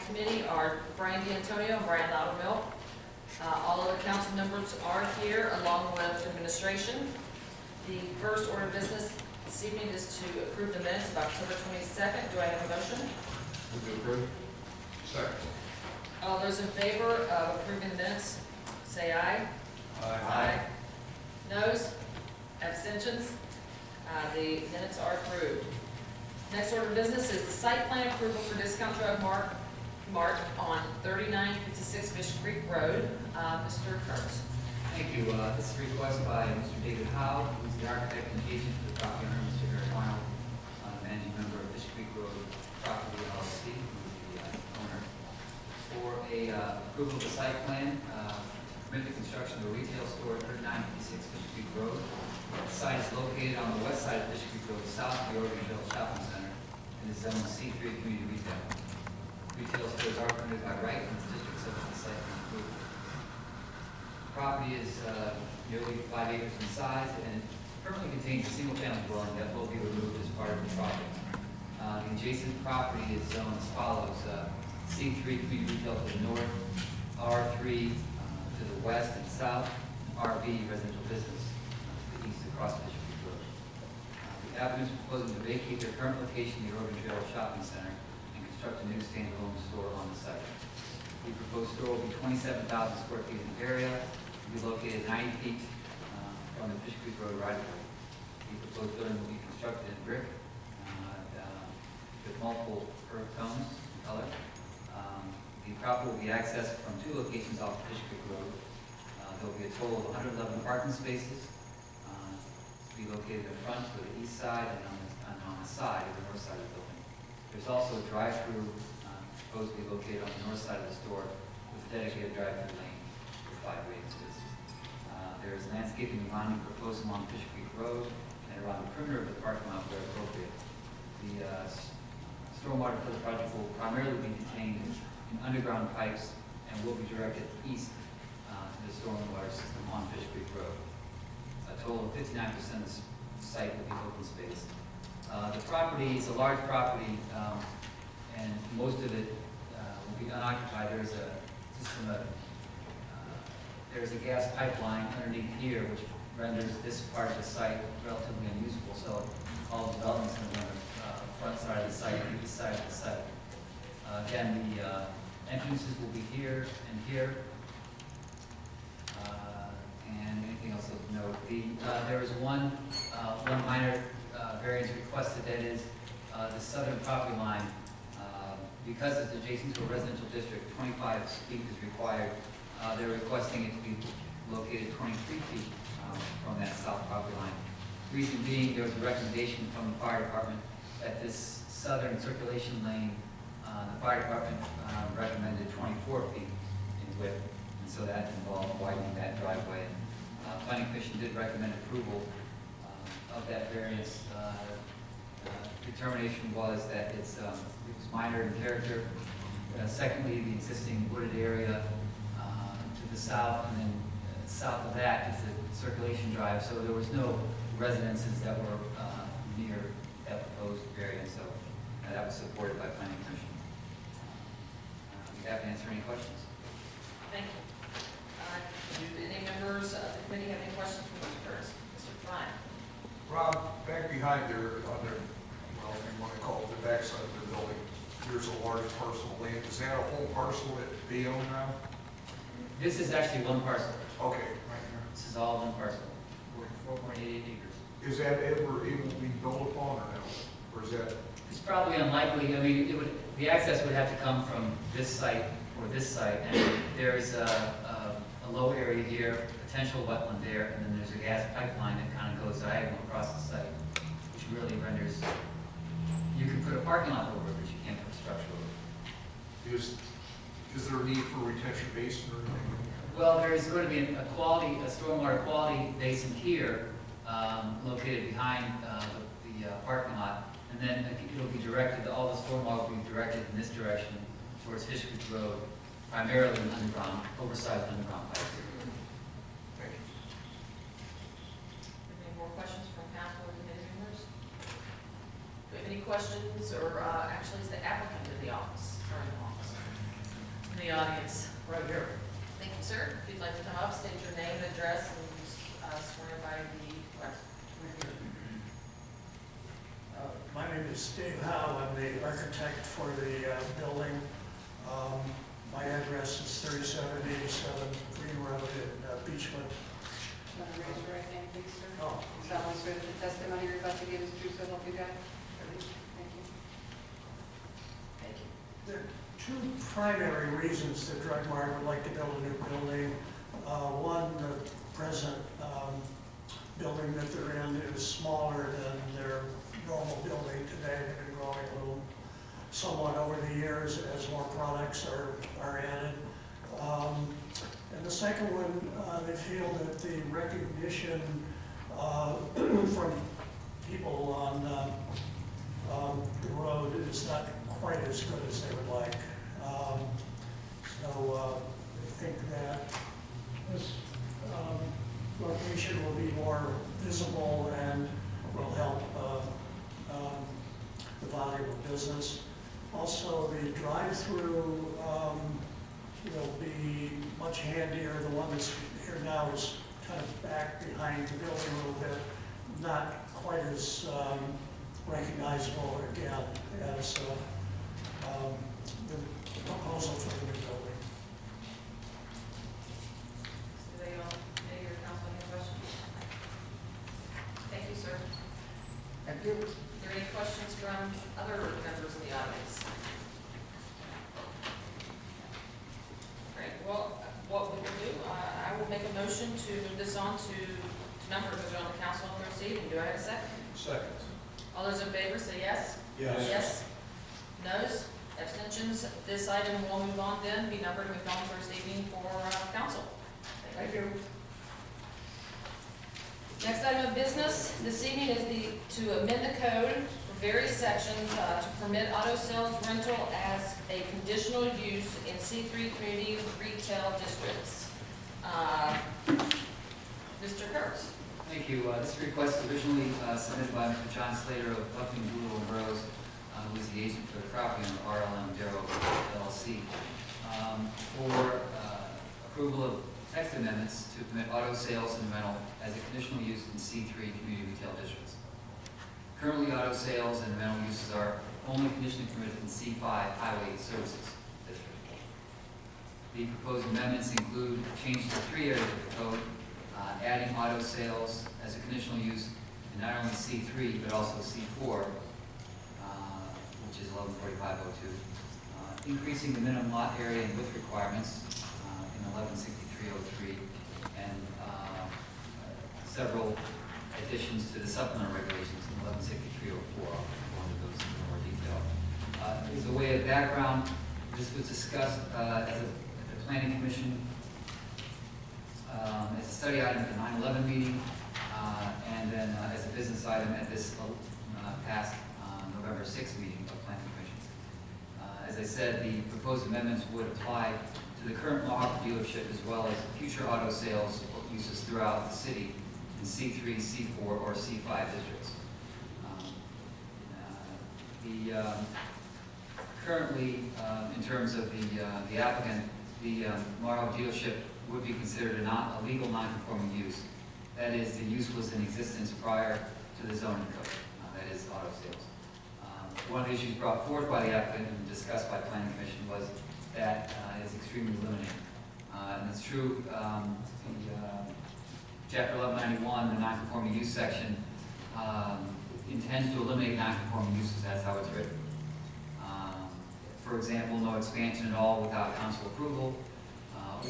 Committee are Brian D'Antonio and Brian Loudermilk. All other council members are here along with administration. The first order of business this evening is to approve the minutes of October 22nd. Do I have a motion? Move to approve. Second. All those in favor of approving the minutes, say aye. Aye. Noes? Abstentions? The minutes are approved. Next order of business is the site plan approval for Discount Drug Mart on 3956 Fish Creek Road. Mr. Kurtz. Thank you. This is a request by Mr. David Howe, who's the architect and agent for the property owner, Mr. Eric Arnold, managing member of Fish Creek Road Property LLC, who's the owner, for a approval of the site plan to permit the construction of a retail store at 3956 Fish Creek Road. The site is located on the west side of Fish Creek Road, south of the Oregon Trail Shopping Center, and is zoned C3 Community Retail. Retail stores are permitted by right in this district, subject to site plan approval. The property is nearly 5 acres in size, and it currently contains a single-family dwelling that will be removed as part of the project. The adjacent property is zoned as follows: C3 Community Retail to the north, R3 to the west and south, RB Residential Business to the east across Fish Creek Road. The applicant is proposing to vacate their current location in the Oregon Trail Shopping Center and construct a new standalone store on the site. The proposed store will be 27,000 square feet in area, will be located 90 feet from the Fish Creek Road right-of-way. The proposed building will be constructed in brick with multiple earth tones in color. The property will be accessed from 2 locations off Fish Creek Road. There will be a total of 111 parking spaces to be located in front to the east side and on the side of the north side of the building. There's also a drive-through proposed to be located on the north side of the store with a dedicated drive-through lane with 5 waiting spaces. There is landscaping and lining proposed along Fish Creek Road and around the perimeter of the parking lot where appropriate. The stormwater for the project will primarily be contained in underground pipes and will be directed east to the stormwater system on Fish Creek Road. A total of 59% of the site will be open space. The property is a large property, and most of it will be unoccupied. There's a gas pipeline underneath here, which renders this part of the site relatively unusable. So all development's going to be on the front side of the site, the east side of the site. Again, the entrances will be here and here. And anything else of note? There is one minor variance requested, that is the southern property line. Because it's adjacent to a residential district, 25 feet is required. They're requesting it to be located 23 feet from that south property line. Reason being, there was a recommendation from the fire department that this southern circulation lane, the fire department recommended 24 feet in width, and so that involved widening that driveway. Planning Commission did recommend approval of that variance. Determination was that it was minor in character. Secondly, the existing wooded area to the south, and then south of that is the circulation drive. So there was no residences that were near that proposed variance. So that was supported by Planning Commission. Do you have to answer any questions? Thank you. Do any members of the committee have any questions for Mr. Kurtz? Mr. Ryan. Rob, back behind there, on their, well, if you want to call it the backside of the building, there's a large parcel of land. Is that a whole parcel that they own now? This is actually one parcel. Okay, right here. This is all one parcel, 4.88 acres. Is that ever able to be built upon or no? Or is that? It's probably unlikely. I mean, the access would have to come from this site or this site, and there's a low area here, potential wetland there, and then there's a gas pipeline that kind of goes diagonal across the site, which really renders, you can put a parking lot over it, but you can't put structure over it. Is there a need for retention basin or anything? Well, there is going to be a stormwater quality basin here, located behind the parking lot, and then it'll be directed, all the stormwater will be directed in this direction towards Fish Creek Road, primarily in underground, oversized underground pipes. Thank you. Any more questions from council or committee members? Do we have any questions, or actually is the applicant in the office, or in the office? the audience? Right here. Thank you, sir. If you'd like to come up, state your name, address, and swear by the clerk. My name is Dave Howe. I'm the architect for the building. My address is 3787 Green Road in Beechwood. Want to raise your right hand, please, sir? Oh, You solemnly swear that the testimony you're about to give is true, so help you God? Thank you. Thank you. there are two primary reasons that Drug Mart would like to build a new building. One, the present building that they're in is smaller than their normal building today. They've been growing a little somewhat over the years as more products are added. And the second one, they feel that the recognition from people on the road is not quite as good as they would like. So I think that this location will be more visible and will help the volume of business. Also, the drive-through will be much handier. The one that's here now is kind of back behind the building a little bit, not quite as recognizable again as the proposal for the new building. Do they all, any of your council have any questions? Thank you, sir. Thank you. Are there any questions from other members of the audience? Great, well, what we will do, I will make a motion to move this on to number, move it on to council on third reading. Do I have a second? Second. All those in favor say yes? Yes. Noes? Abstentions? This item will move on then, be numbered and moved on to first reading for council. Thank you. Next item of business this evening is to amend the code for various sections to permit auto sales rental as a conditional use in C3 community retail districts. Mr. Kurtz. Thank you. This request was originally submitted by Mr. John Slater of Buckingham, Doodle and Rose, who is the agent for the property owner RLM Darrow LLC, for approval of text amendments to permit auto sales and rental as a conditional use in C3 community retail districts. Currently, auto sales and rental uses are only conditionally permitted in C5 highway services district. The proposed amendments include changes to 3 areas of the code, adding auto sales as a conditional use in not only C3 but also C4, which is 114502, increasing the minimum lot area and width requirements in 116303, and several additions to the supplemental regulations in 116304. I'll go into those in more detail. As a way of background, this was discussed at the Planning Commission as a study item at the 9/11 meeting, and then as a business item at this past November 6th meeting of Planning Commission. As I said, the proposed amendments would apply to the current law for dealership as well as future auto sales uses throughout the city in C3, C4, or C5 districts. Currently, in terms of the applicant, the auto dealership would be considered a legal non-conforming use. That is, the use was in existence prior to the zoning code, that is auto sales. One of the issues brought forth by the applicant and discussed by Planning Commission was that it's extremely limiting. And it's true, Chapter 1191, the non-conforming use section, intends to eliminate non-conforming uses. That's how it's written. For example, no expansion at all without council approval,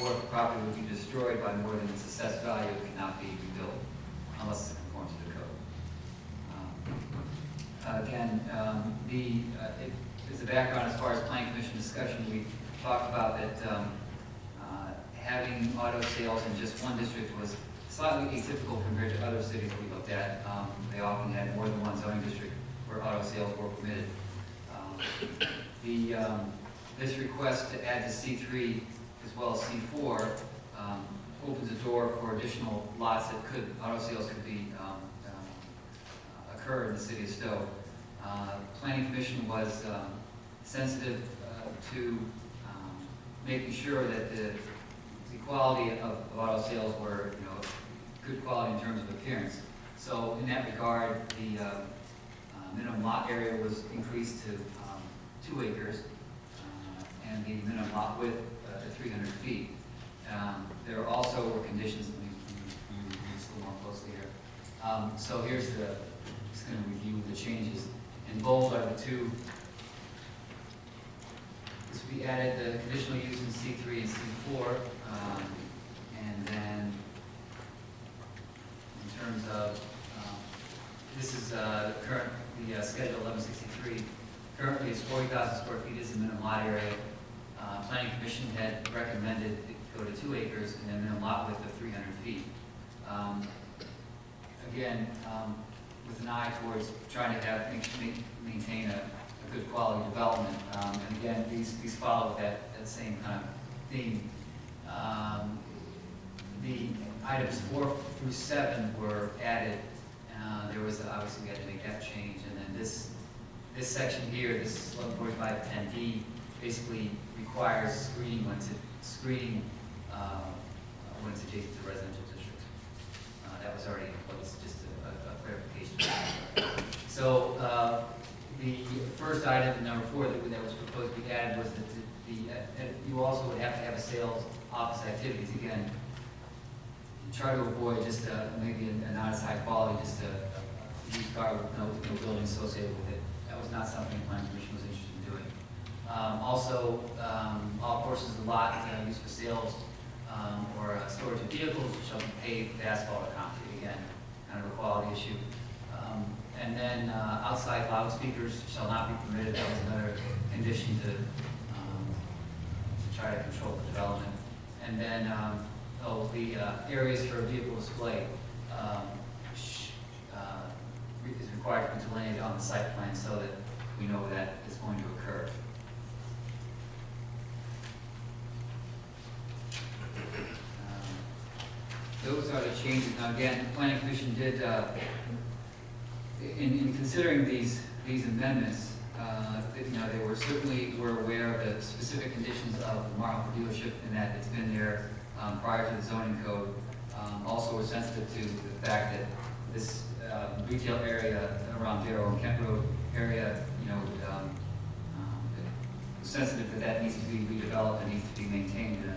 or if the property would be destroyed by more than its assessed value, it cannot be rebuilt unless it conforms to the code. Again, as a background, as far as Planning Commission discussion, we talked about that having auto sales in just one district was slightly atypical compared to other cities we looked at. They often had more than one zoning district where auto sales were permitted. This request to add to C3 as well as C4 opens a door for additional lots that auto sales could be occur in the city of Stow. Planning Commission was sensitive to making sure that the quality of auto sales were, good quality in terms of appearance. So in that regard, the minimum lot area was increased to 2 acres, and the minimum lot width to 300 feet. There also were conditions, let me read this a little more closely here. So here's just going to review the changes. In bold are the two. This we added the conditional use in C3 and C4, and then in terms of, this is the schedule 1163. Currently, it's 40,000 square feet is the minimum lot area. Planning Commission had recommended it go to 2 acres and then minimum lot width of 300 feet. Again, with an eye towards trying to maintain a good quality development. And again, these follow that same kind of theme. The items 4 through 7 were added. There was, obviously, we had to make that change. And then this section here, this 1145-10D, basically requires screening when it's adjacent to residential districts. That was already in place, just a clarification. So the first item, number 4, that was proposed to be added was that you also would have to have a sales office activities. Again, try to avoid just maybe a not as high quality, just a used car with no building associated with it. That was not something the Planning Commission was interested in doing. Also, all portions of the lot used for sales or storage of vehicles shall be paved with asphalt or concrete. Again, kind of a quality issue. And then outside loudspeakers shall not be permitted. That was another condition to try to control the development. And then, the areas for vehicle display is required to be delineated on the site plan so that we know that is going to occur. Those are the changes. Now again, the Planning Commission did, in considering these amendments, they were aware of the specific conditions of the Marlboro dealership and that it's been there prior to the zoning code. Also, we're sensitive to the fact that this retail area around Darrow and Kent Road area, sensitive that needs to be redeveloped and needs to be maintained in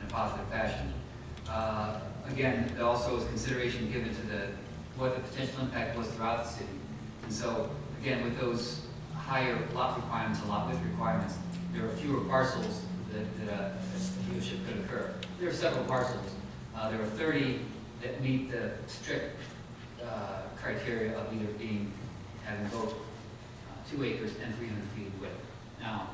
a positive fashion. Again, there also is consideration given to what the potential impact was throughout the city. And so, again, with those higher lot requirements and lot width requirements, there are fewer parcels that a dealership could occur. There are several parcels. There are 30 that meet the strict criteria of either having both 2 acres and 300 feet of width. Now,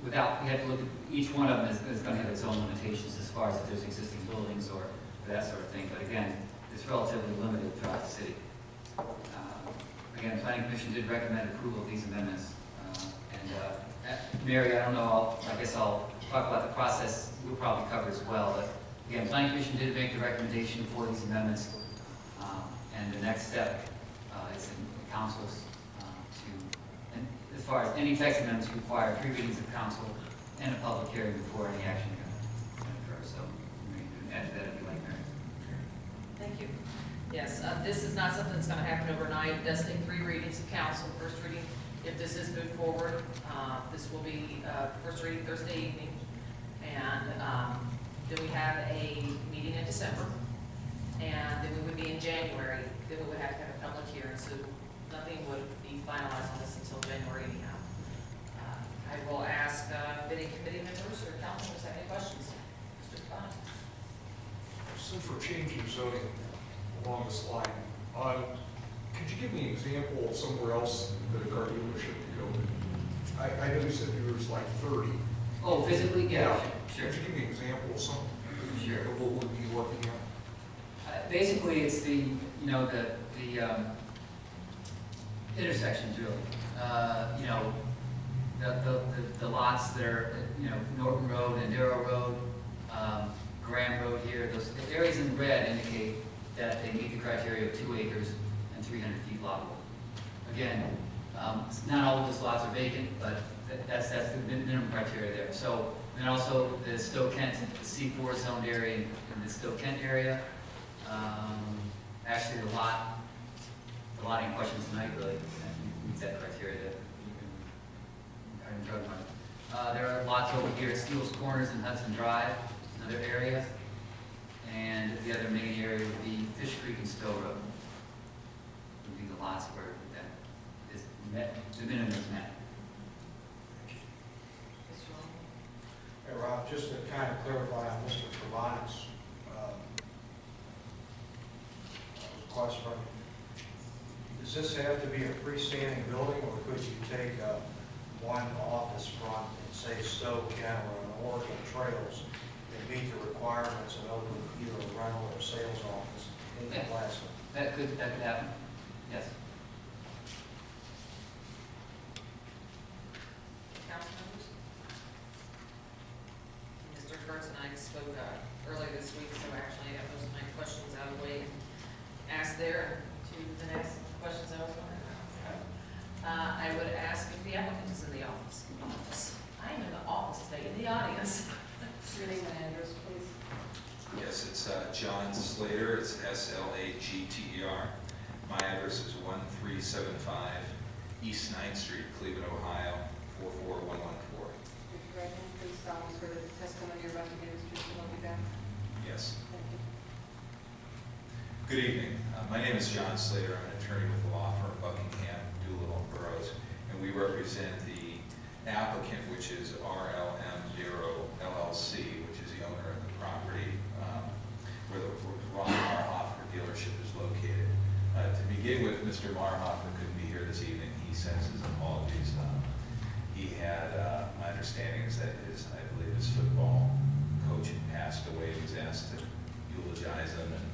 we have to look at each one of them is going to have its own limitations as far as if there's existing buildings or that sort of thing. But again, it's relatively limited throughout the city. Again, the Planning Commission did recommend approval of these amendments. Mary, I don't know, I guess I'll talk about the process. We'll probably cover as well. But again, Planning Commission did make the recommendation for these amendments. And the next step is in the council's and as far as any text amendments require 3 readings of council and a public hearing before any action can occur. So you can add to that if you like, Mary. Thank you. Yes, this is not something that's going to happen overnight. It does take 3 readings of council. First reading, if this is moved forward, this will be first reading Thursday evening. And then we have a meeting in December. And then we would be in January. Then we would have to have a public hearing. So nothing would be finalized on this until January anyhow. I will ask if any committee members or councilors have any questions. Mr. Stein. Since we're changing zoning along this line, could you give me an example of somewhere else that a car dealership could go to? I know you said there was like 30. Oh, physically? Yeah, sure. Could you give me an example of something? Sure. What would be looking at? Basically, it's the intersections really. The lots that are, Norton Road and Darrow Road, Graham Road here, the areas in red indicate that they meet the criteria of 2 acres and 300 feet lottable. Again, not all of those lots are vacant, but that's the minimum criteria there. So And then also the Stow Kent, the C4 zoned area in the Stow Kent area. Actually, the lot in question tonight really meets that criteria that I'm talking about. There are lots over here at Steele's Corners and Hudson Drive, another area. And the other main area would be Fish Creek and Stow Road. Would be the lots where that is met, the minimum is met. Mr. Long? Hey, Rob, just to kind of clarify on Mr. Travani's question, does this have to be a freestanding building, or could you take one office front and say Stow, Kent, or an Oregon Trails and meet the requirements and open either a rental or sales office in Yeah. Alaska? That could happen, yes. Council members? Mr. Kurtz and I spoke earlier this week, so actually I have most of my questions out of the way and asked there, to the next questions I was going to ask. I would ask if the applicant is in the office. I am in the office today, in the audience. Your name and address, please. Yes, it's John Slater, it's Slagter. My address is 1375 East 9th Street, Cleveland, Ohio, 44114. Raise your right hand, please solemnly swear that the testimony you're about to give is true, so help you God. Yes. Thank you. Good evening. My name is John Slater. I'm an attorney with the law firm Buckingham, Doolittle, and Burroughs, and we represent the applicant, which is RLM Bureau LLC, which is the owner of the property where the Ron Marhofer dealership is located. To begin with, Mr. Marhofer couldn't be here this evening. He sends his apologies. He had, my understanding is that I believe his football coach had passed away. He was asked to eulogize him, and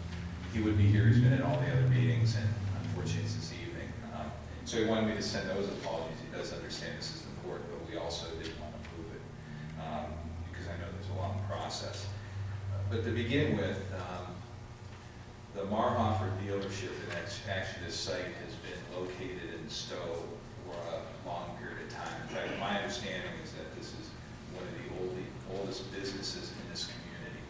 he would be here. He's been at all the other meetings, and unfortunately it's this evening. So he wanted me to send those apologies. He does understand this is important, but we also did want to prove it because I know there's a long process. But to begin with, the Marhofer dealership, and actually this site has been located in Stow for a long period of time. In fact, my understanding is that this is one of the oldest businesses in this community.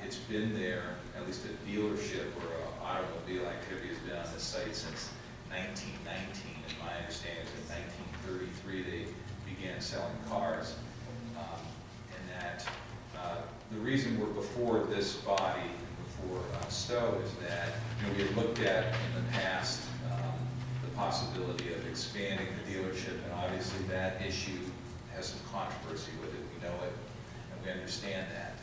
It's been there, at least a dealership or automobile activity has been on this site since 1919, and my understanding is in 1933 they began selling cars. And that the reason we're before this body, before Stow, is that we had looked at in the past the possibility of expanding the dealership, and obviously that issue has some controversy with it. We know it, and we understand that.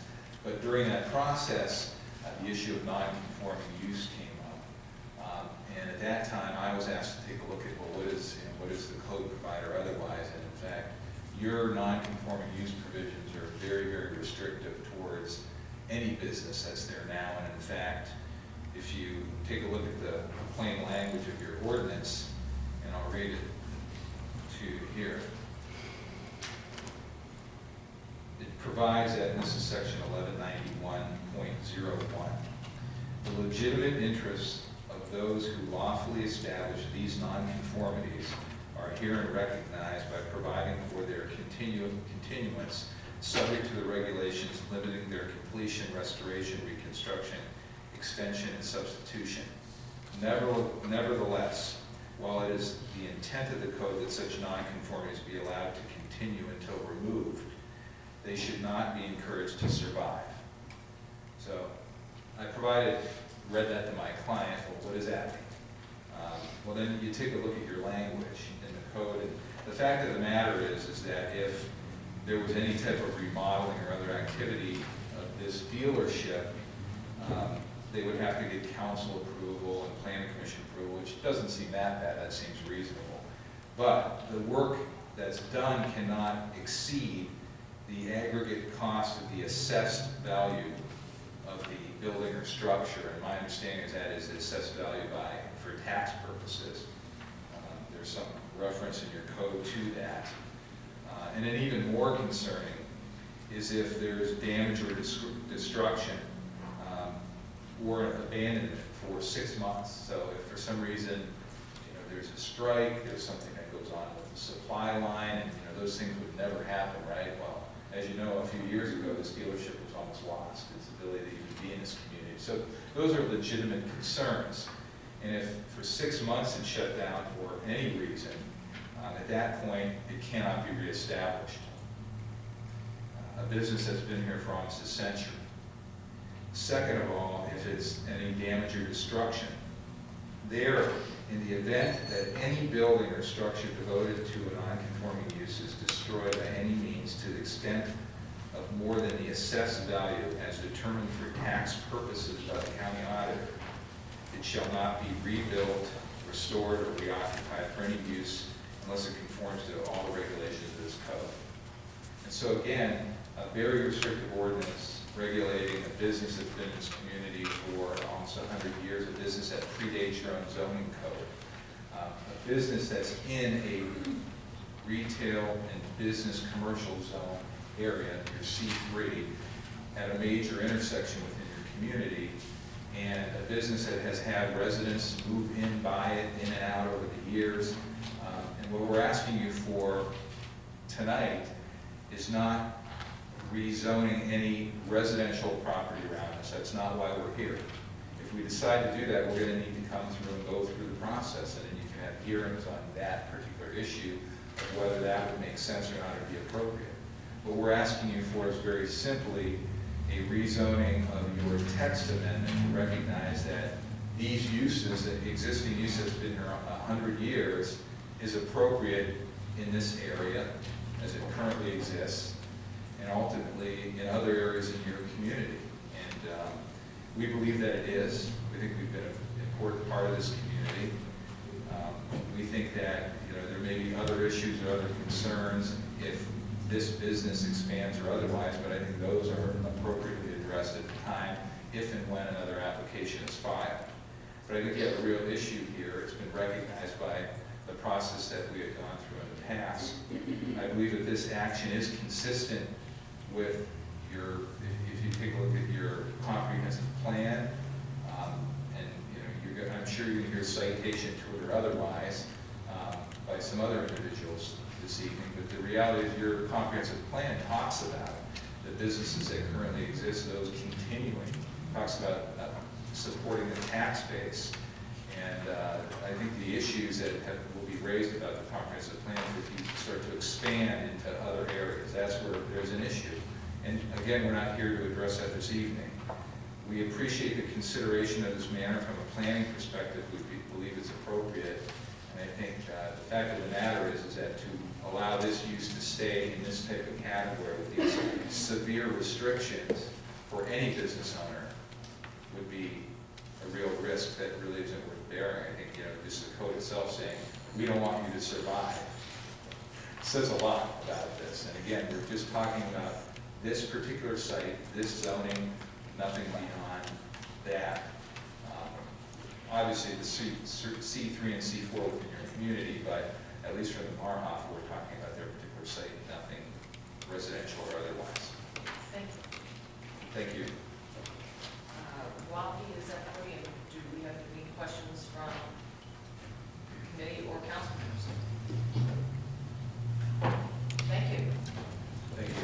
But during that process, the issue of non-conforming use came up. And at that time, I was asked to take a look at, well, what is the code provider otherwise? And in fact, your non-conforming use provisions are very, very restrictive towards any business that's there now. And in fact, if you take a look at the plain language of your ordinance, and I'll read it to you here. It provides that, and this is section 1191.01, the legitimate interests of those who lawfully establish these nonconformities are herein recognized by providing for their continuance subject to the regulations limiting their completion, restoration, reconstruction, extension, and substitution. Nevertheless, while it is the intent of the code that such nonconformities be allowed to continue until removed, they should not be encouraged to survive. So I read that to my client. Well, what does that mean? Well, then you take a look at your language in the code. And the fact of the matter is that if there was any type of remodeling or other activity of this dealership, they would have to get council approval and planning commission approval, which doesn't seem that bad. That seems reasonable. But the work that's done cannot exceed the aggregate cost of the assessed value of the building or structure. And my understanding is that is the assessed value for tax purposes. There's some reference in your code to that. And then even more concerning is if there's damage or destruction or abandonment for 6 months. So if for some reason there's a strike, there's something that goes on with the supply line, and those things would never happen, right? Well, As you know, a few years ago, this dealership was almost lost its ability to even be in this community. So those are legitimate concerns. And if for 6 months it's shut down for any reason, at that point, it cannot be reestablished. A business that's been here for almost a century. Second of all, if it's any damage or destruction, there, in the event that any building or structure devoted to a non-conforming use is destroyed by any means to the extent of more than the assessed value as determined for tax purposes by the county auditor, it shall not be rebuilt, restored, or reoccupied for any use unless it conforms to all the regulations of this code. And so again, a very restrictive ordinance regulating a business that's been in this community for almost 100 years, a business that predates your own zoning code, a business that's in a retail and business commercial zone area, your C3, at a major intersection within your community, and a business that has had residents move in, buy it, in and out over the years. And what we're asking you for tonight is not rezoning any residential property around us. That's not why we're here. If we decide to do that, we're going to need to come through and go through the process, and then you can have hearings on that particular issue of whether that would make sense or not or be appropriate. What we're asking you for is very simply a rezoning of your text amendment to recognize that these uses, the existing use that's been here 100 years, is appropriate in this area as it currently exists, and ultimately in other areas in your community. And we believe that it is. We think we've been an important part of this community. We think that there may be other issues or other concerns if this business expands or otherwise, but I think those are appropriately addressed at the time, if and when another application is filed. But I think you have a real issue here. It's been recognized by the process that we have gone through in the past. I believe that this action is consistent with your, if you take a look at your comprehensive plan, and I'm sure you're going to hear citation to it or otherwise by some other individuals this evening, but the reality is your comprehensive plan talks about the businesses that currently exist, those continuing, talks about supporting the tax base. And I think the issues that will be raised about the comprehensive plan, if you start to expand into other areas, that's where there's an issue. And again, we're not here to address that this evening. We appreciate the consideration of this matter from a planning perspective. We believe it's appropriate. And I think the fact of the matter is that to allow this use to stay in this type of category with these severe restrictions for any business owner would be a real risk that really isn't worth bearing. I think, just the code itself saying, we don't want you to survive, says a lot about this. And again, we're just talking about this particular site, this zoning, nothing beyond that. Obviously, the C3 and C4 within your community, but at least from the Marhoff, we're talking about their particular site, nothing residential or otherwise. Thank you. Thank you. While he is at the podium, do we have any questions from committee or council members? Thank you. Thank you.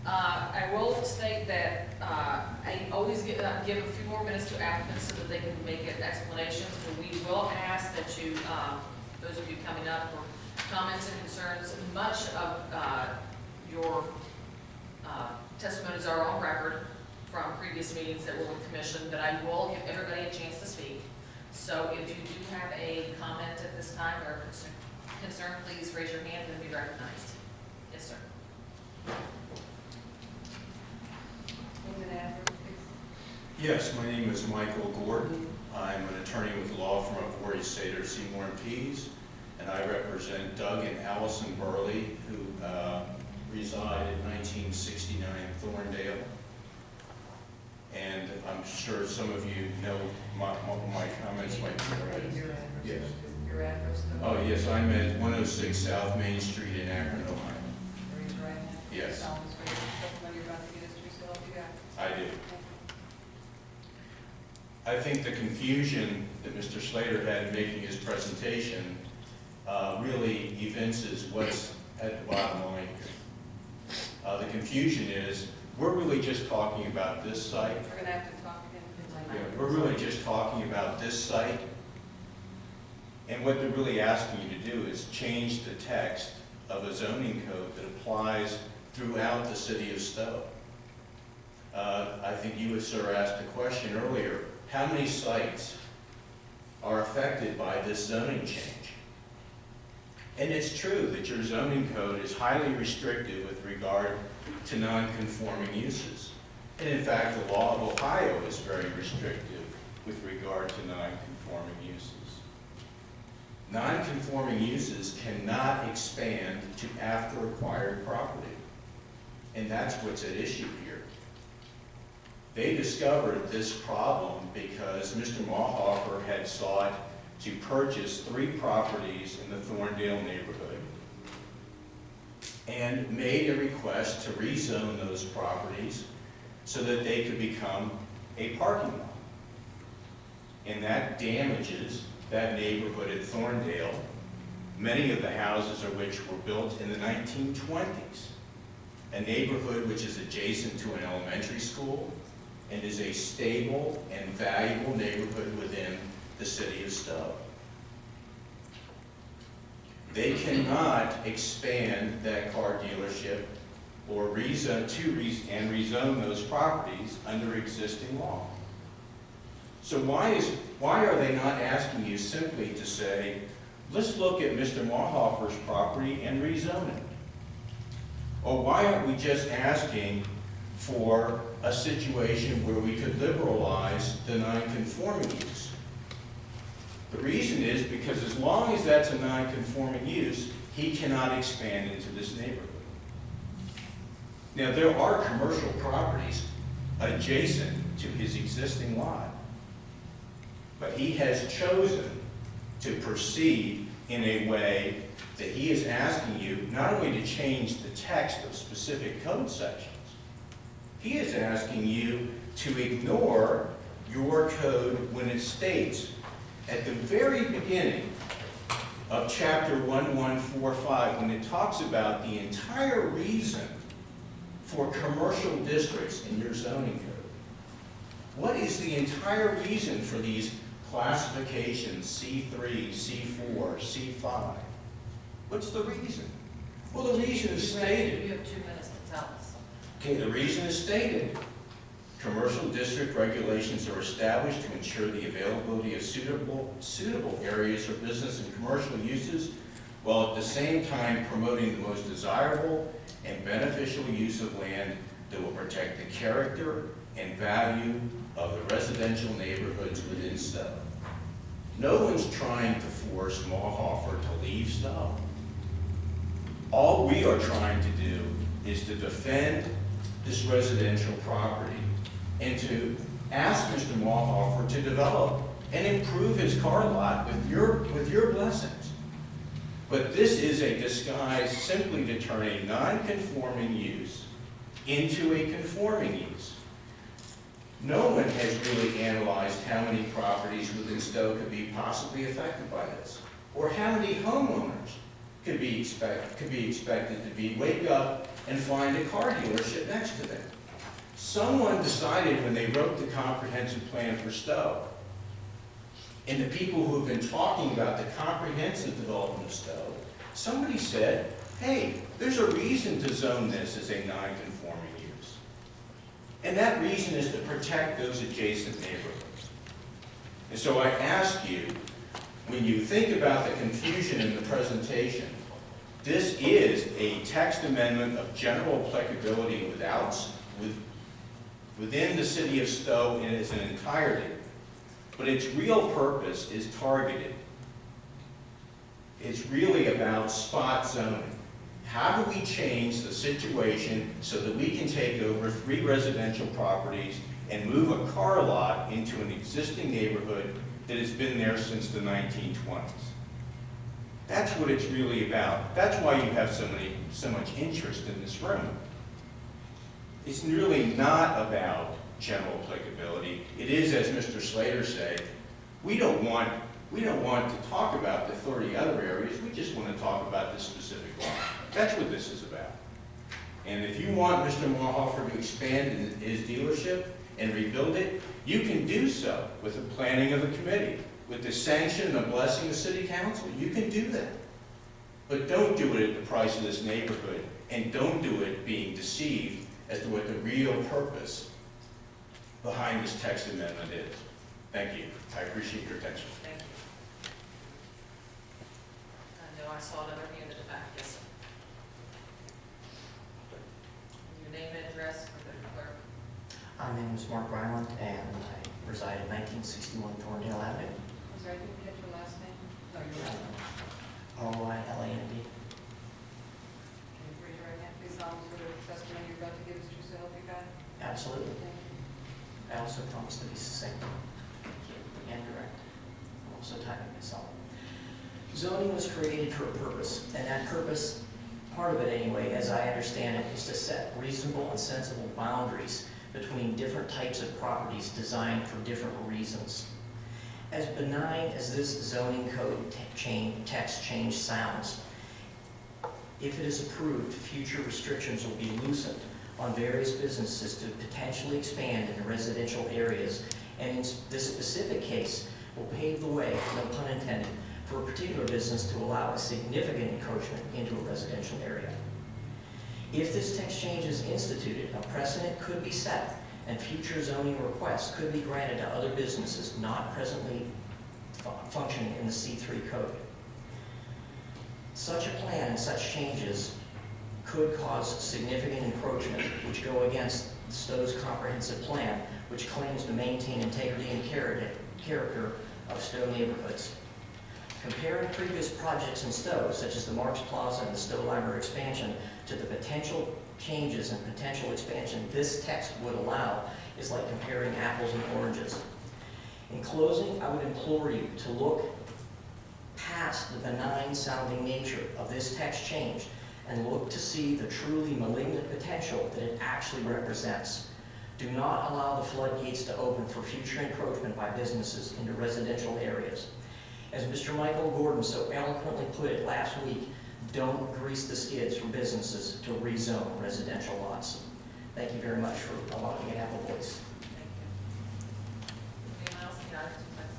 I will state that I always give a few more minutes to applicants so that they can make explanations, but we will ask that you, those of you coming up for comments and concerns, much of your testimonies are on record from previous meetings that were with commission, but I will give everybody a chance to speak. So if you do have a comment at this time or concern, please raise your hand and be recognized. Yes, sir. Name and address, please. Yes, my name is Michael Gordon. I'm an attorney with the law firm of Voorhees, Sater, Seymour and Pease, and I represent Doug and Allison Burley, who reside at 1969 Thorndale. And I'm sure some of you know my comments might be already. Your address. Yes. Your address. Oh, yes, I'm at 106 South Main Street in Akron, Ohio. Raise your right hand. Yes. Solemnly swear that the testimony you're about to give is true, so help you God. I do. Thank you. I think the confusion that Mr. Slater had in making his presentation really evinces what's at the bottom line here. The confusion is, we're really just talking about this site. We're gonna have to talk again. Yeah, we're really just talking about this site. And what they're really asking you to do is change the text of a zoning code that applies throughout the city of Stow. I think you, sir, asked a question earlier. How many sites are affected by this zoning change? And it's true that your zoning code is highly restrictive with regard to non-conforming uses. And in fact, the law of Ohio is very restrictive with regard to non-conforming uses. Non-conforming uses cannot expand to after acquired property. And that's what's at issue here. They discovered this problem because Mr. Malhofer had sought to purchase 3 properties in the Thorndale neighborhood and made a request to rezone those properties so that they could become a parking lot. And that damages that neighborhood at Thorndale, many of the houses of which were built in the 1920s. A neighborhood which is adjacent to an elementary school and is a stable and valuable neighborhood within the city of Stow. They cannot expand that car dealership or rezone those properties under existing law. So why are they not asking you simply to say, let's look at Mr. Malhofer's property and rezone it? Or why aren't we just asking for a situation where we could liberalize the non-conforming use? The reason is because as long as that's a non-conforming use, he cannot expand into this neighborhood. Now, there are commercial properties adjacent to his existing lot, but he has chosen to proceed in a way that he is asking you not only to change the text of specific code sections, he is asking you to ignore your code when it states at the very beginning of chapter 1145, when it talks about the entire reason for commercial districts in your zoning code. What is the entire reason for these classifications, C3, C4, C5? What's the reason? Well, the reason is stated. You have 2 minutes to tell us. Okay, the reason is stated. Commercial district regulations are established to ensure the availability of suitable areas for business and commercial uses, while at the same time promoting the most desirable and beneficial use of land that will protect the character and value of the residential neighborhoods within Stow. No one's trying to force Malhofer to leave Stow. All we are trying to do is to defend this residential property and to ask Mr. Malhofer to develop and improve his car lot with your blessings. But this is a disguise simply to turn a non-conforming use into a conforming use. No one has really analyzed how many properties within Stow could be possibly affected by this, or how many homeowners could be expected to wake up and find a car dealership next to them. Someone decided when they wrote the comprehensive plan for Stow, and the people who have been talking about the comprehensive development of Stow, somebody said, hey, there's a reason to zone this as a non-conforming use. And that reason is to protect those adjacent neighborhoods. And so I ask you, when you think about the confusion in the presentation, this is a text amendment of general applicability within the city of Stow in its entirety, but its real purpose is targeted. It's really about spot zoning. How do we change the situation so that we can take over 3 residential properties and move a car lot into an existing neighborhood that has been there since the 1920s? That's what it's really about. That's why you have so much interest in this room. It's really not about general applicability. It is, as Mr. Slater said, we don't want to talk about the 30 other areas. We just want to talk about this specific law. That's what this is about. And if you want Mr. Marhofer to expand his dealership and rebuild it, you can do so with the planning of the committee, with the sanction and the blessing of city council. You can do that. But don't do it at the price of this neighborhood, and don't do it being deceived as to what the real purpose behind this text amendment is. Thank you. I appreciate your attention. Thank you. I know I saw another hand in the back, yes, sir. Your name and address for the clerk. My name is Mark Ryland, and I reside at 1961 Thorndale Avenue. I'm sorry, I didn't get your last name. No, your last name. Royland. Can you raise your right hand? Please solemnly swear that the testimony you're about to give is true, so help you God. Absolutely. Thank you. I also promise to be succinct and direct. I'm also typing myself. Zoning was created for a purpose, and that purpose, part of it anyway, as I understand it, is to set reasonable and sensible boundaries between different types of properties designed for different reasons. As benign as this zoning code text change sounds, if it is approved, future restrictions will be loosened on various businesses to potentially expand into residential areas, and in this specific case, will pave the way, no pun intended, for a particular business to allow a significant encroachment into a residential area. If this text change is instituted, a precedent could be set, and future zoning requests could be granted to other businesses not presently functioning in the C3 code. Such a plan and such changes could cause significant encroachment, which go against Stow's comprehensive plan, which claims to maintain integrity and character of Stow neighborhoods. Comparing previous projects in Stow, such as the Marks Plaza and the Stow Library expansion, to the potential changes and potential expansion this text would allow is like comparing apples and oranges. In closing, I would implore you to look past the benign sounding nature of this text change and look to see the truly malignant potential that it actually represents. Do not allow the floodgates to open for future encroachment by businesses into residential areas. As Mr. Michael Gordon so eloquently put it last week, don't grease the skids for businesses to rezone residential lots. Thank you very much for allowing me to have a voice. Thank you. Anyone else? Yeah, I have 2 minutes.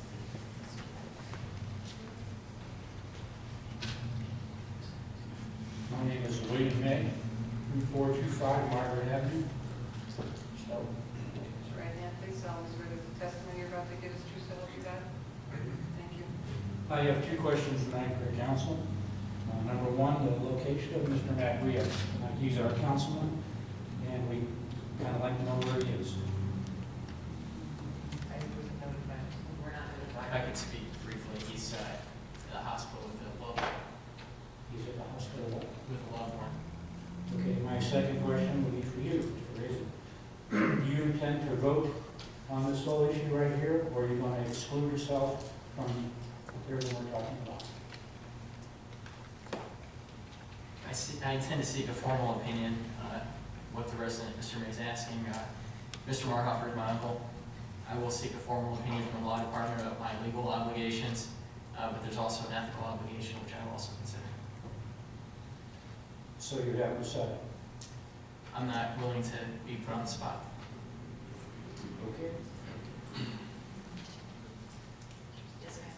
My name is William May, 3425 Margaret Avenue. So, Raise your right hand. Please solemnly swear that the testimony you're about to give is true, so help you God. Thank you. I have 2 questions tonight for the council. Number 1, the location of Mr. Matt Rios. He's our councilman, and we kind of like to know where he is. We're not notified. I can speak briefly. He's at the hospital with a loved one. He's at the hospital. With a loved one. Okay, my second question would be for you, Mr. Raisin. Do you intend to vote on this whole issue right here, or are you going to exclude yourself from everything we're talking about? I intend to seek a formal opinion, what the resident, Mr. May, is asking. Mr. Marhofer is my uncle. I will seek a formal opinion from the law department about my legal obligations, but there's also an ethical obligation which I will also consider. So you have decided. I'm not willing to be put on the spot. Okay. Yes, ma'am.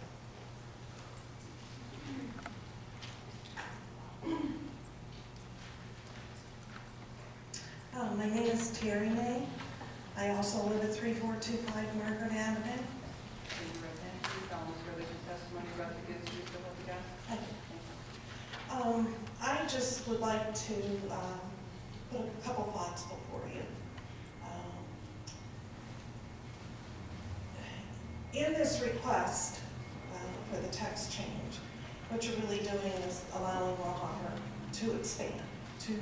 My name is Terry May. I also live at 3425 Margaret Avenue. Raise your right hand. Please solemnly swear that the testimony you're about to give is true, so help you God. Thank you. I just would like to put a couple thoughts before you. In this request for the text change, what you're really doing is allowing Marhofer to expand, to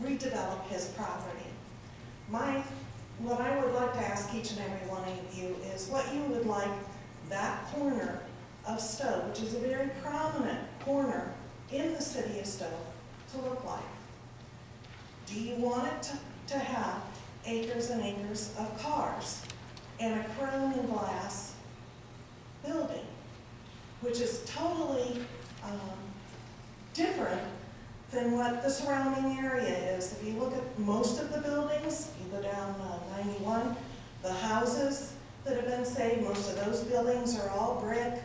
redevelop his property. What I would like to ask each and every one of you is what you would like that corner of Stow, which is a very prominent corner in the city of Stow, to look like. Do you want it to have acres and acres of cars and a chrome and glass building, which is totally different than what the surrounding area is. If you look at most of the buildings, you go down 91, the houses that have been saved, most of those buildings are all brick.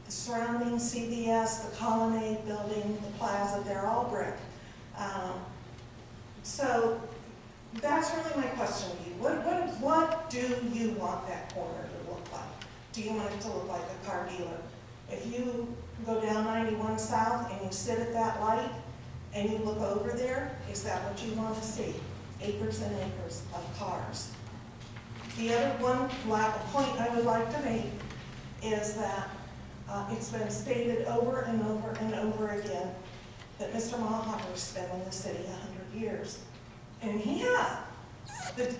The surrounding CVS, the Colonnade building, the Plaza, they're all brick. So that's really my question to you. What do you want that corner to look like? Do you want it to look like a car dealer? If you go down 91 South and you sit at that light and you look over there, is that what you want to see? Acres and acres of cars. The other one point I would like to make is that it's been stated over and over and over again that Mr. Mahoffer's been in the city 100 years. And he has.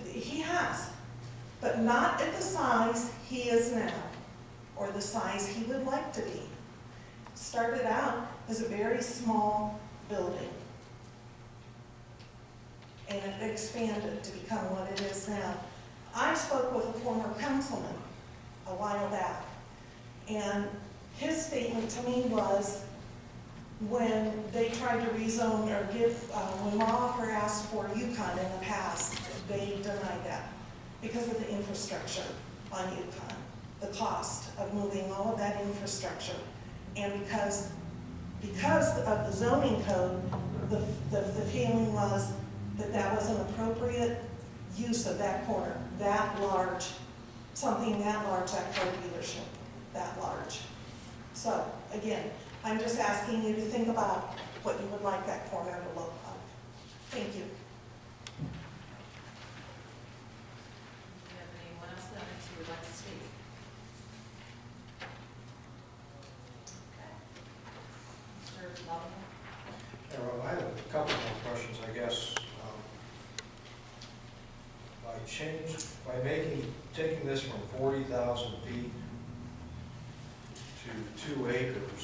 He has. But not at the size he is now, or the size he would like to be. Started out as a very small building. And it expanded to become what it is now. I spoke with a former councilman a while back, and his statement to me was, when they tried to rezone or give, when Mahoffer asked for Yukon in the past, they denied that because of the infrastructure on Yukon, the cost of moving all of that infrastructure, and because of the zoning code, the feeling was that that was an appropriate use of that corner, that large, something that large, that car dealership, that large. So, again, I'm just asking you to think about what you would like that corner to look like. Thank you. Do you have anyone else that would like to speak? Okay. Mr. Lovell? Yeah, well, I have a couple more questions, I guess. Taking this from 40,000 feet to 2 acres,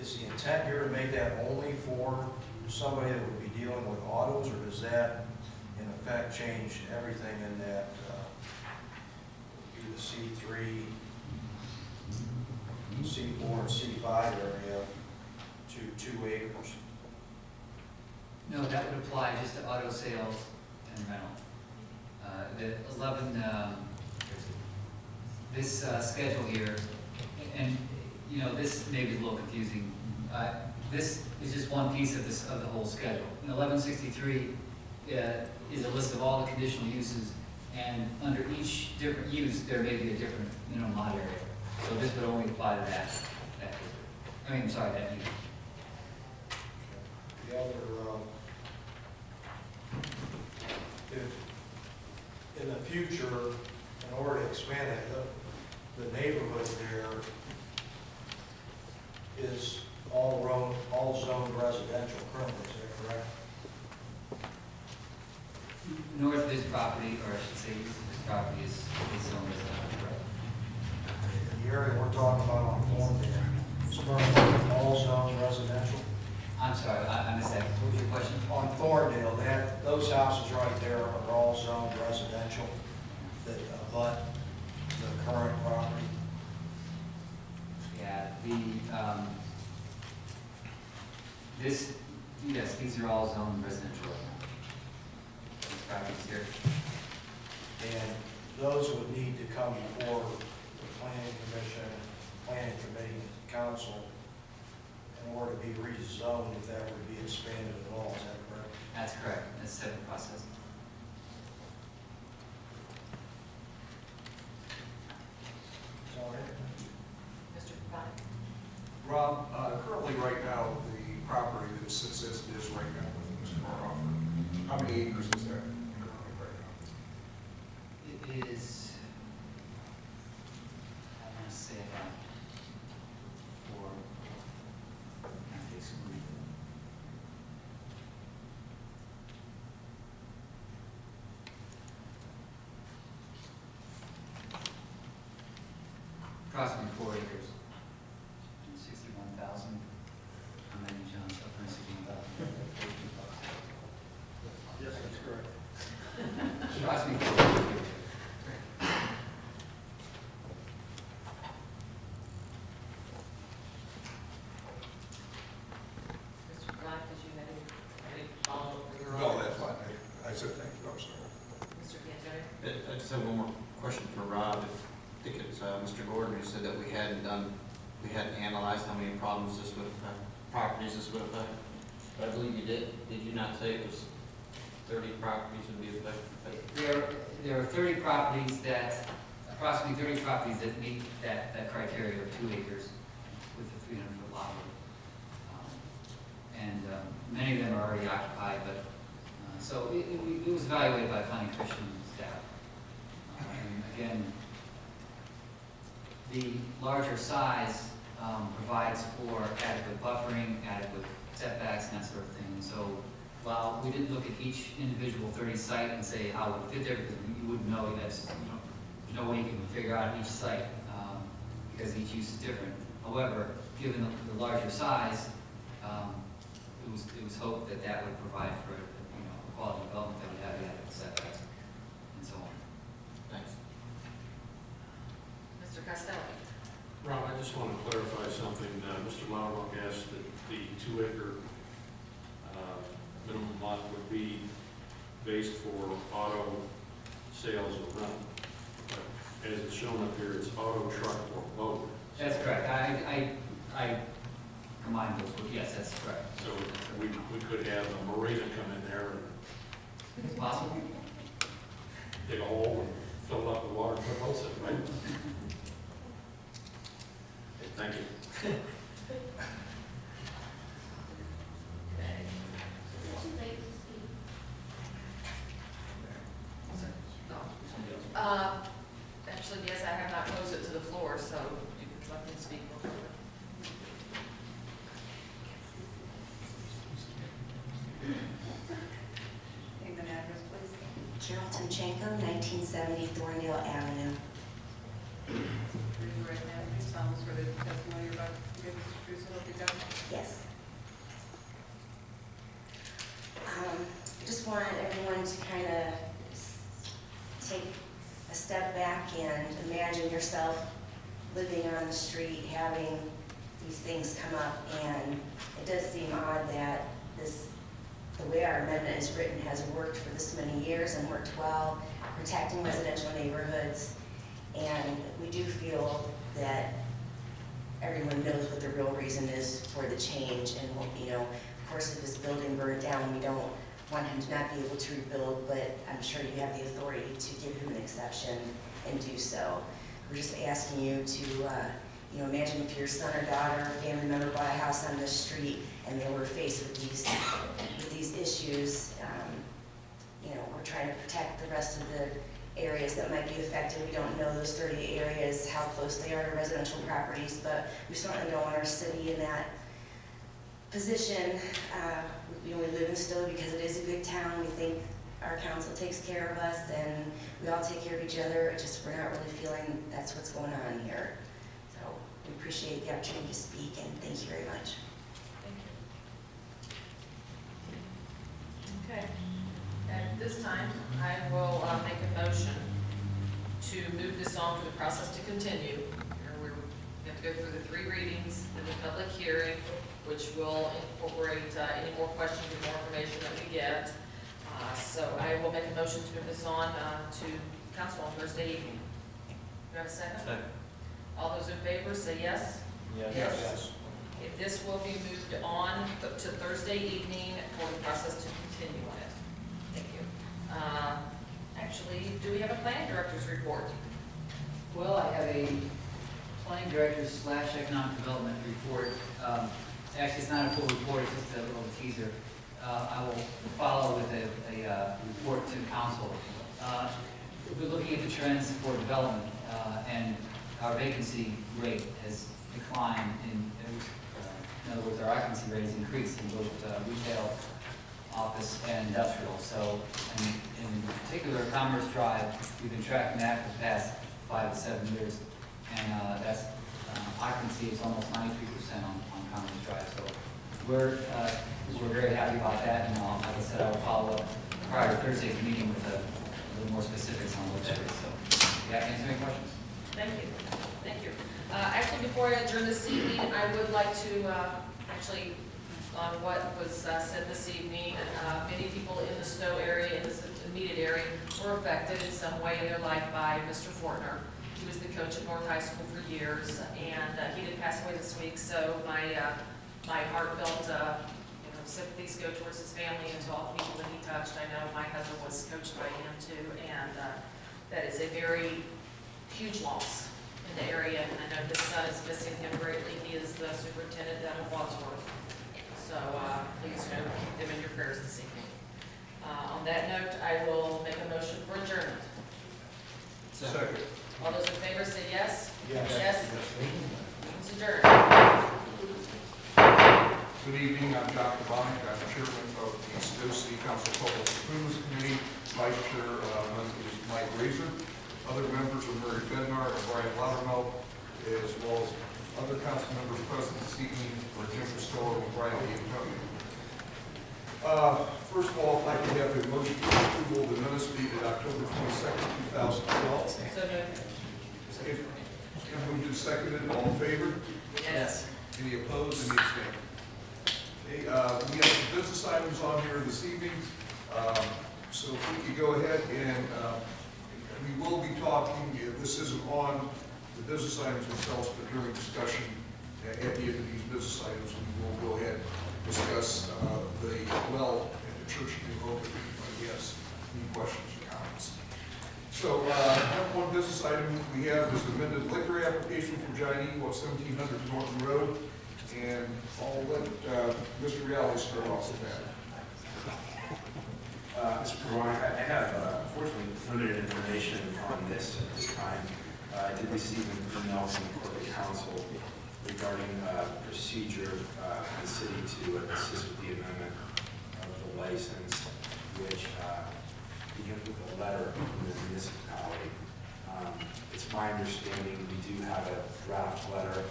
is the intent here to make that only for somebody that would be dealing with autos, or does that in effect change everything in that, the C3, C4, and C5 area to 2 acres? No, that would apply just to auto sales and rental. The 11, this schedule here, and you know, this may be a little confusing. This is just one piece of this of the whole schedule. In 1163 is a list of all the conditional uses, and under each different use, there may be a different lot area. So this would only apply to that use. The other, in the future, in order to expand it, the neighborhood there is all zoned residential currently, is that correct? North of this property, or I should say, east of this property is zoned residential, correct? The area we're talking about on Thorndale is currently all zoned residential. I'm sorry, I missed that. What was your question? On Thorndale, those houses right there are all zoned residential that abut the current property. Yeah, yes, these are all zoned residential. These properties here. And those would need to come before the planning commission, planning committee, and council in order to be rezoned if that would be expanded at all, is that correct? That's correct. That's a separate process. Sorry. Mr. Pine? Rob, currently right now, the property that sits as it is right now with Mr. Mahoffer, how many acres is that currently right now? It is, I want to say about 4, I think so. Approximately 4 acres. 61,000. How many, John? 61,000. Yes, that's correct. Approximately 4 acres. that we hadn't analyzed how many problems this would affect, properties this would affect. But I believe you did. Did you not say it was 30 properties would be affected? There are 30 properties that, approximately 30 properties that meet that criteria of 2 acres with a 300-foot lot. Many of them are already occupied, but, so it was evaluated by planning commission staff. And again, the larger size provides for adequate buffering, adequate setbacks, and that sort of thing. And so while we didn't look at each individual 30 site and say how it would fit there, because you wouldn't know, there's no way you can figure out each site because each use is different. However, given the larger size, it was hoped that that would provide for a quality development that would have adequate setbacks and so on. Thanks. Mr. Costello? Rob, I just want to clarify something. Mr. Lauerlock asked that the 2-acre minimum lot would be based for auto sales or rental. But as it's shown up here, it's auto, truck, or boat. That's correct. I combined those, but yes, that's correct. So we could have a marina come in there and It's possible. dig a hole and fill it up with water and put boats in, right? Okay, thank you. Actually, yes, I have not closed it to the floor, so you can let me speak. Name and address, please. Carol Timchenko, 1970 Thorndale Avenue. Raise your right hand, please. Solemnly swear that the testimony you're about to give is true, so help you God. Yes. Just want everyone to kind of take a step back and imagine yourself living on the street, having these things come up, and it does seem odd that the way our amendment is written has worked for this many years and worked well, protecting residential neighborhoods, and we do feel that everyone knows what the real reason is for the change, and of course, if this building burned down, we don't want him to not be able to rebuild, but I'm sure you have the authority to give him an exception and do so. We're just asking you to, imagine if your son or daughter or family member bought a house on this street and they were faced with these issues. We're trying to protect the rest of the areas that might be affected. We don't know those 30 areas, how close they are to residential properties, but we certainly don't want our city in that position. We live in Stow because it is a good town. We think our council takes care of us and we all take care of each other. It's just we're not really feeling that's what's going on here. So we appreciate the opportunity to speak, and thank you very much. Thank you. Okay. At this time, I will make a motion to move this on for the process to continue. We have to go through the 3 readings, then the public hearing, which will incorporate any more questions or more information that we get. So I will make a motion to move this on to council on Thursday evening. Do you have a second? Second. All those in favor say yes? Yes. If this will be moved on to Thursday evening for the process to continue on it. Thank you. Actually, do we have a planning director's report? Well, I have a planning director / economic development report. Actually, it's not a full report, it's just a little teaser. I will follow with a report to council. We're looking at the trends for development, and our vacancy rate has declined in other words, our occupancy rate has increased in both retail, office, and industrial. So, in particular, Commerce Drive, we've been tracking that for the past 5 to 7 years, and that's occupancy is almost 93% on Commerce Drive. So we're very happy about that, and like I said, I will follow up prior to Thursday's meeting with a little more specifics on what that is. So, yeah, answer any questions? Thank you. Thank you. Actually, before I adjourn this evening, I would like to, on what was said this evening, many people in the Stow area, in this immediate area, were affected in some way in their life by Mr. Fortner. He was the coach at North High School for years, and he did pass away this week, so my heartfelt sympathies go towards his family and to all the people that he touched. I know my husband was coached by him too, and that is a very huge loss in the area, and I know his son is missing him greatly. He is the superintendent down in Wadsworth. So please keep them in your prayers this evening. On that note, I will make a motion for adjournment. Second. All those in favor say yes? Yes. Yes. Meeting's adjourned. Good evening, I'm Dr. Bonnick, I'm chairman of the Stow City Council Public Improvements Committee. Vice chair is Mike Razor. Other members are Murray Bednar and Brian Loudermilk, as well as other council members present this evening are Jim Stow and Brian D'Antonio. First of all, I'd like to have a motion for approval of the minutes dated October 22nd, 2012. So moved. Moved and seconded, all in favor? Yes. Any opposed, any abstained? Okay, we have some business items on here this evening, so if we could go ahead and we will be talking, this isn't on the business items themselves, but during discussion at the end of these business items, we will go ahead and discuss the well at the Church of New Hope, if anybody has any questions or comments. So, one business item we have is amended liquor application from Giant Eagle at 1700 Norton Road. And I'll let Mr. Reale start off with that. Mr. Perrone, I have unfortunately limited information on this at this time. I did receive an email from the corporate counsel regarding procedure for the city to assist with the amendment of the license, which begins with a letter from the municipality. It's my understanding we do have a draft letter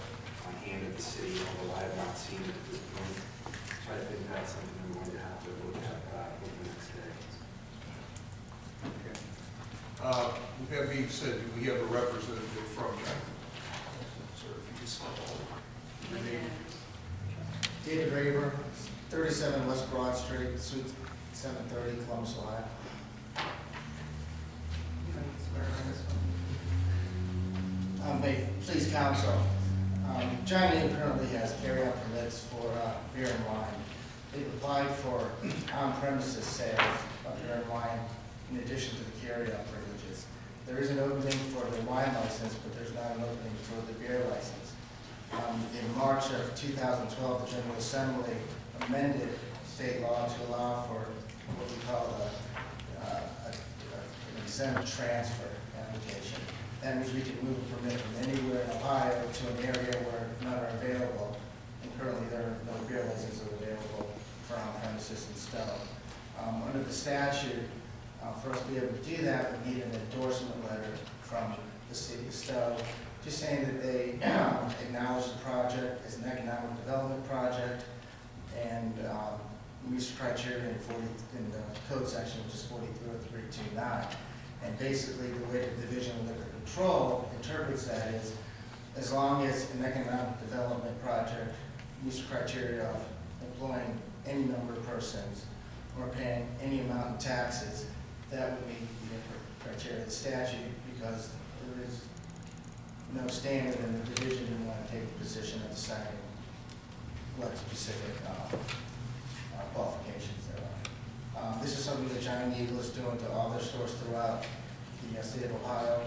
on hand at the city, although I have not seen it at this point. So I think that's something we're going to have to look at over the next day. Okay. With that being said, do we have a representative from Giant? Sir, if you could start all your name. David Raber, 37 West Broad Street, Suite 730, Columbus, Ohio. Please, counsel. Giant Eagle currently has carryout permits for beer and wine. They've applied for on-premises sales of beer and wine in addition to the carryout privileges. There is an opening for the wine license, but there's not an opening for the beer license. In March of 2012, the General Assembly amended state law to allow for what we call an exempt transfer application. That means we can move a permit from anywhere in Ohio to an area where none are available, and currently there are no beer licenses available for on-premises in Stow. Under the statute, for us to be able to do that, we need an endorsement letter from the city of Stow, just saying that they acknowledge the project as an economic development project and meets the criteria in the code section, which is 43329. And basically, the way the Division of Liquor Control interprets that is, as long as an economic development project meets the criteria of employing any number of persons or paying any amount in taxes, that would meet the criteria of the statute, because there is no standard, and the division didn't want to take the position of deciding what specific qualifications there are. This is something that Giant Eagle is doing to all their stores throughout the state of Ohio.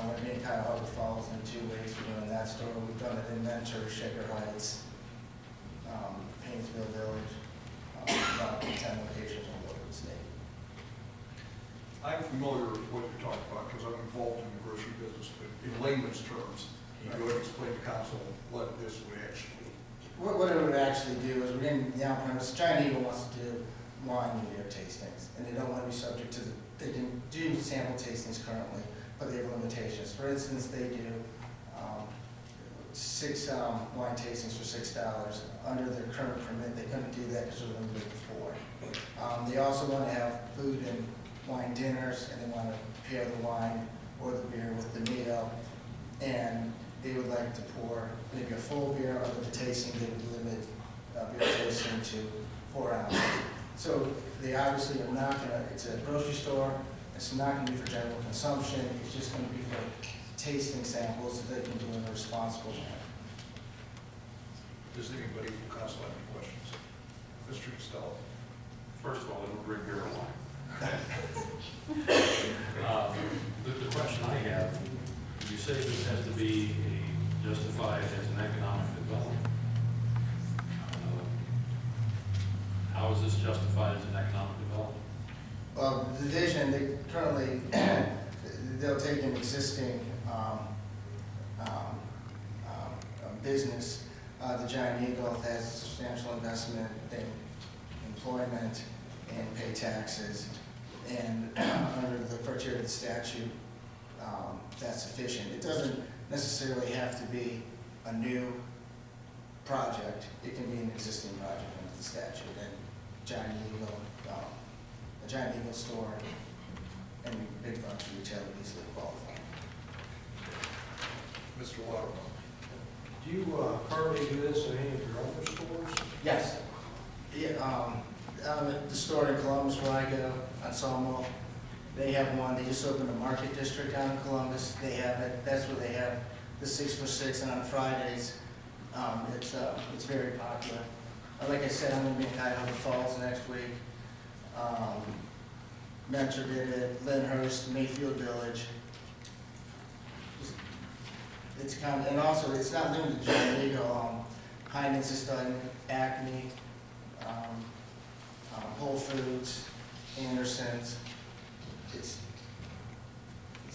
We're being kind of Harbor Falls in 2 ways. We're doing that store. We've done it in Mentor, Shaker Heights, Painesville Village, about 10 locations all over the state. I'm familiar with what you're talking about because I'm involved in the grocery business, but in layman's terms, you go ahead and explain to council what this would actually. What it would actually do is, we're in the on-premise, Giant Eagle wants to do wine and beer tastings, and they don't want to be subject to they can do sample tastings currently, but they have limitations. For instance, they do 6 wine tastings for $6. Under their current permit, they couldn't do that because they're limited before. They also want to have food and wine dinners, and they want to pair the wine or the beer with the meal, and they would like to pour maybe a full beer. Under the tasting, they would limit beer tasting to 4 ounces. So they obviously are not going to, it's a grocery store, it's not going to be for general consumption, it's just going to be for tasting samples that they can do in a responsible manner. Does anybody from council have any questions? Mr. Stow? First of all, I don't drink beer or wine. The question I have, you say this has to be justified as an economic development. How is this justified as an economic development? Well, the division, they currently, they'll take an existing business. The Giant Eagle has a substantial investment in employment and pay taxes. And under the criteria of the statute, that's sufficient. It doesn't necessarily have to be a new project. It can be an existing project under the statute. And Giant Eagle, a Giant Eagle store and big box retail would easily qualify. Mr. Waterman? Do you currently do this in any of your other stores? Yes. Yeah, the store in Columbus where I go, on Sawmill, they have one. They just opened a market district down in Columbus. They have it. That's where they have the 6x6, and on Fridays, it's very popular. Like I said, I'm going to be in Cuyahoga Falls next week. Mentor did it, Lyndhurst, Mayfield Village. It's kind of, and also it's not limited to Giant Eagle. Heinen's has done Acme, Whole Foods, Anderson's. It's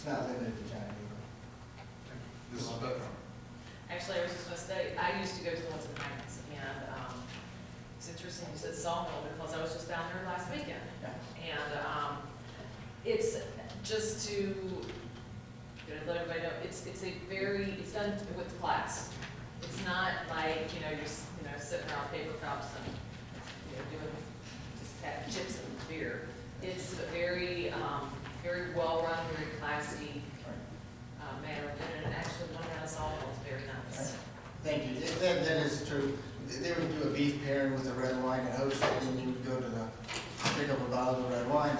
not limited to Giant Eagle. Mrs. Becker? Actually, I was just gonna say, I used to go to the ones in Hines, and, it's interesting you said Sawmill, because I was just down there last weekend. Yeah. And, it's just to, let everybody know, it's done with class. It's not like, you're, sitting around paper cups and, doing, just having chips and beer. It's a very, very well-run, very classy, manner, and actually one around Sawmill is very nice. Thank you. That is true. They would do a beef pairing with a red wine and host it, and you would go to pick up a bottle of red wine,